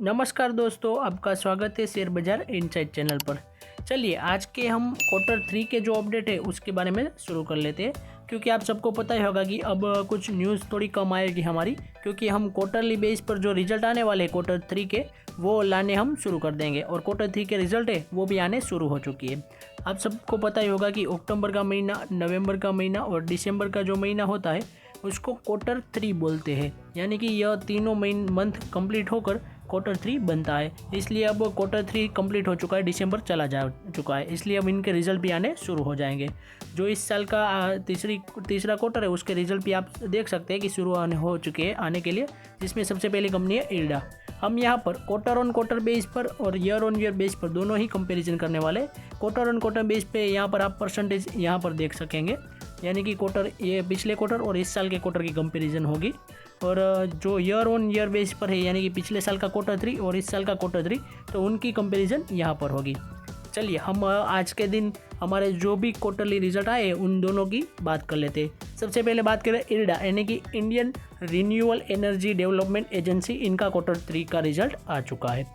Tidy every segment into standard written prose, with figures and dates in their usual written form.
नमस्कार दोस्तों, आपका स्वागत है शेयर बाजार इनसाइट चैनल पर। चलिए आज के हम Q3 के जो अपडेट है उसके बारे में शुरू कर लेते हैं, क्योंकि आप सबको पता ही होगा कि अब कुछ न्यूज़ थोड़ी कम आएगी हमारी, क्योंकि हम क्वार्टरली बेस पर जो रिजल्ट आने वाले Q3 के वो लाने हम शुरू कर देंगे और Q3 के रिजल्ट है वो भी आने शुरू हो चुकी है। आप सबको पता ही होगा कि अक्टूबर का महीना, नवंबर का महीना और दिसंबर का जो महीना होता है उसको Q3 बोलते हैं, यानी कि यह तीनों मंथ कंप्लीट होकर Q3 बनता है। इसलिए अब Q3 कंप्लीट हो चुका है, दिसंबर चला जा चुका है, इसलिए अब इनके रिजल्ट भी आने शुरू हो जाएंगे। जो इस साल का तीसरा क्वार्टर है उसके रिजल्ट भी आप देख सकते हैं कि शुरू हो चुके हैं आने के लिए, जिसमें सबसे पहली कंपनी है IREDA। हम यहाँ पर क्वार्टर ऑन क्वार्टर बेस पर और ईयर ऑन ईयर बेस पर दोनों ही कंपैरिजन करने वाले। क्वार्टर ऑन क्वार्टर बेस पे यहाँ पर आप परसेंटेज यहाँ पर देख सकेंगे, यानी कि क्वार्टर ये पिछले क्वार्टर और इस साल के क्वार्टर की कंपैरिजन होगी। और जो ईयर ऑन ईयर बेस पर है, यानी कि पिछले साल का Q3 और इस साल का Q3, तो उनकी कंपैरिजन यहाँ पर होगी। चलिए हम आज के दिन हमारे जो भी क्वार्टरली रिजल्ट आए उन दोनों की बात कर लेते हैं। सबसे पहले बात करें IREDA, यानी कि Indian renewable energy development agency, इनका Q3 का रिजल्ट आ चुका है।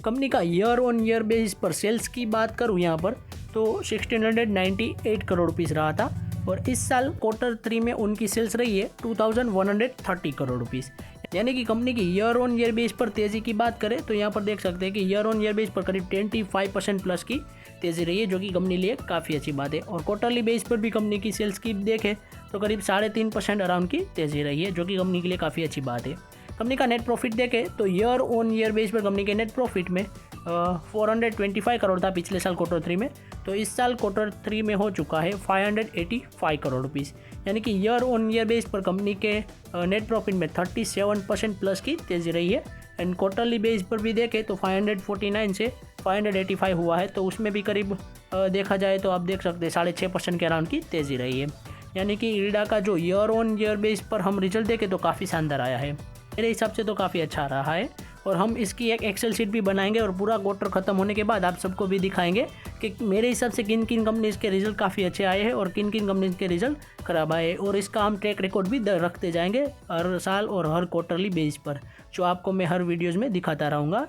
कंपनी का ईयर ऑन ईयर बेस पर सेल्स की बात करूँ यहाँ पर तो 1698 करोड़ रुपीज़ रहा था, और इस साल Q3 में उनकी सेल्स रही है 2130 करोड़ रुपीज़। यानी कि कंपनी की ईयर ऑन ईयर बेस पर तेज़ी की बात करें तो यहाँ पर देख सकते हैं कि ईयर ऑन ईयर बेस पर करीब 25% प्लस की तेज़ी रही है, जो कि कंपनी लिए काफ़ी अच्छी बात है। और क्वार्टरली बेस पर भी कंपनी की सेल्स की देखें तो करीब 3.5% अराउंड की तेज़ी रही है, जो कि कंपनी के लिए काफ़ी अच्छी बात है। कंपनी का नेट प्रॉफिट देखें तो ईयर ऑन ईयर बेस पर कंपनी के नेट प्रॉफिट में 425 करोड़ था पिछले साल Q3 में, तो इस साल Q3 में हो चुका है 585 करोड़ रुपीज़। यानी कि ईयर ऑन ईयर बेस पर कंपनी के नेट प्रॉफिट में 37% प्लस की तेज़ी रही है। एंड क्वार्टरली बेस पर भी देखें तो 549 से 585 हुआ है, तो उसमें भी करीब देखा जाए तो आप देख सकते हैं 6.5% के अराउंड की तेज़ी रही है। यानी कि IREDA का जो ईयर ऑन ईयर बेस पर हम रिजल्ट देखें तो काफ़ी शानदार आया है, मेरे हिसाब से तो काफ़ी अच्छा रहा है। और हम इसकी एक एक्सेल शीट भी बनाएंगे और पूरा क्वार्टर ख़त्म होने के बाद आप सबको भी दिखाएंगे कि मेरे हिसाब से किन किन कंपनीज़ के रिजल्ट काफ़ी अच्छे आए हैं और किन किन कंपनीज़ के रिजल्ट खराब आए, और इसका हम ट्रैक रिकॉर्ड भी रखते जाएंगे हर साल और हर क्वार्टरली बेस पर, जो आपको मैं हर वीडियोज़ में दिखाता रहूँगा।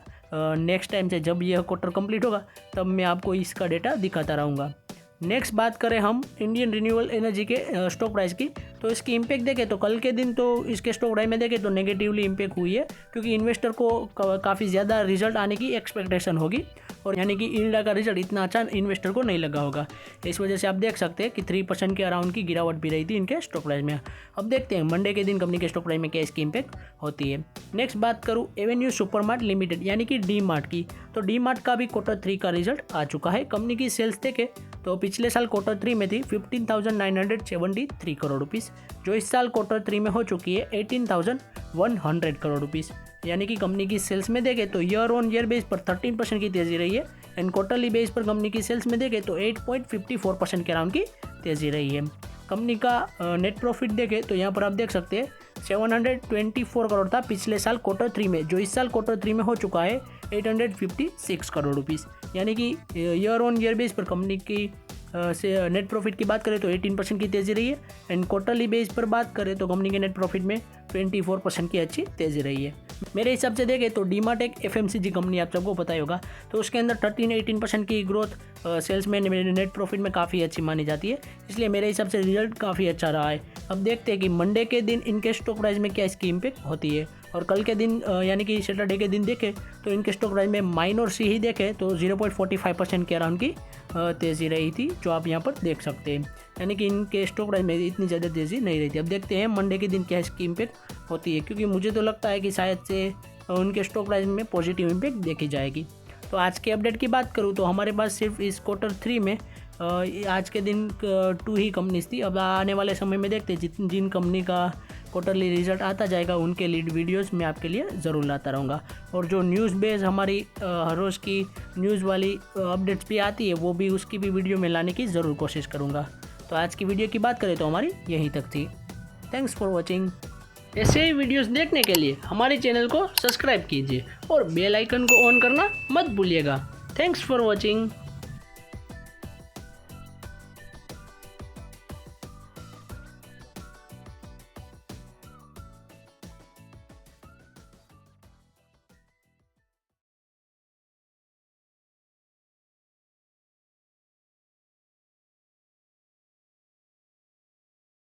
नेक्स्ट टाइम से जब यह क्वार्टर कंप्लीट होगा तब मैं आपको इसका डेटा दिखाता रहूँगा। नेक्स्ट बात करें हम इंडियन रिन्यूएबल एनर्जी के स्टॉक प्राइस की, तो इसकी इम्पैक्ट देखें तो कल के दिन तो इसके स्टॉक प्राइस में देखें तो नेगेटिवली इम्पैक्ट हुई है, क्योंकि इन्वेस्टर को काफ़ी ज़्यादा रिजल्ट आने की एक्सपेक्टेशन होगी, और यानी कि IREDA का रिजल्ट इतना अच्छा इन्वेस्टर को नहीं लगा होगा। इस वजह से आप देख सकते हैं कि 3% के अराउंड की गिरावट भी रही थी इनके स्टॉक प्राइस में। अब देखते हैं मंडे के दिन कंपनी के स्टॉक प्राइस में क्या इसकी इम्पैक्ट होती है। नेक्स्ट बात करूँ एवेन्यू सुपरमार्ट लिमिटेड, यानी कि DMart की, तो DMart का भी Q3 का रिजल्ट आ चुका है। कंपनी की सेल्स देखें तो पिछले साल Q3 में थी 15,973 करोड़ रुपीज़, जो इस साल Q3 में हो चुकी है 18,100 करोड़ रुपीज़। यानी कि कंपनी की सेल्स में देखें तो ईयर ऑन ईयर बेस पर 13% की तेज़ी रही है, एंड क्वार्टरली बेस पर कंपनी की सेल्स में देखें तो 8.54% के अराउंड की तेज़ी रही है। कंपनी का नेट प्रॉफिट देखें तो यहाँ पर आप देख सकते हैं 724 करोड़ था पिछले साल Q3 में, जो इस साल Q3 में हो चुका है 856 करोड़ रुपीज़। यानी कि ईयर ऑन ईयर बेस पर कंपनी की से नेट प्रॉफिट की बात करें तो 18% की तेज़ी रही है, एंड क्वार्टरली बेस पर बात करें तो कंपनी के नेट प्रॉफिट में 24% की अच्छी तेज़ी रही है। मेरे हिसाब से देखें तो DMart एक FMCG कंपनी, आप सबको पता ही होगा, तो उसके अंदर 13-18% की ग्रोथ सेल्स में नेट प्रॉफिट में काफ़ी अच्छी मानी जाती है, इसलिए मेरे हिसाब से रिजल्ट काफ़ी अच्छा रहा है। अब देखते हैं कि मंडे के दिन इनके स्टॉक प्राइस में क्या इसकी इम्पैक्ट होती है, और कल के दिन यानी कि सैटरडे के दिन देखें तो इनके स्टॉक प्राइस में माइनर सी ही देखें तो 0.45% के अराउंड की तेज़ी रही थी, जो आप यहाँ पर देख सकते हैं। यानी कि इनके स्टॉक प्राइस में इतनी ज़्यादा तेज़ी नहीं रही थी। अब देखते हैं मंडे के दिन क्या इसकी इम्पैक्ट होती है, क्योंकि मुझे तो लगता है कि शायद से उनके स्टॉक प्राइस में पॉजिटिव इम्पैक्ट देखी जाएगी। तो आज के अपडेट की बात करूँ तो हमारे पास सिर्फ इस Q3 में आज के दिन 2 ही कंपनीज थी। अब आने वाले समय में देखते हैं जिन कंपनी का क्वार्टरली रिजल्ट आता जाएगा उनके लीड वीडियोस मैं आपके लिए ज़रूर लाता रहूँगा, और जो न्यूज़ बेस हमारी हर रोज़ की न्यूज़ वाली अपडेट्स भी आती है वो भी उसकी भी वीडियो में लाने की ज़रूर कोशिश करूँगा। तो आज की वीडियो की बात करें तो हमारी यहीं तक थी। Thanks for watching. ऐसे ही वीडियोस देखने के लिए हमारे चैनल को सब्सक्राइब कीजिए और बेल आइकन को ऑन करना मत भूलिएगा। Thanks for watching.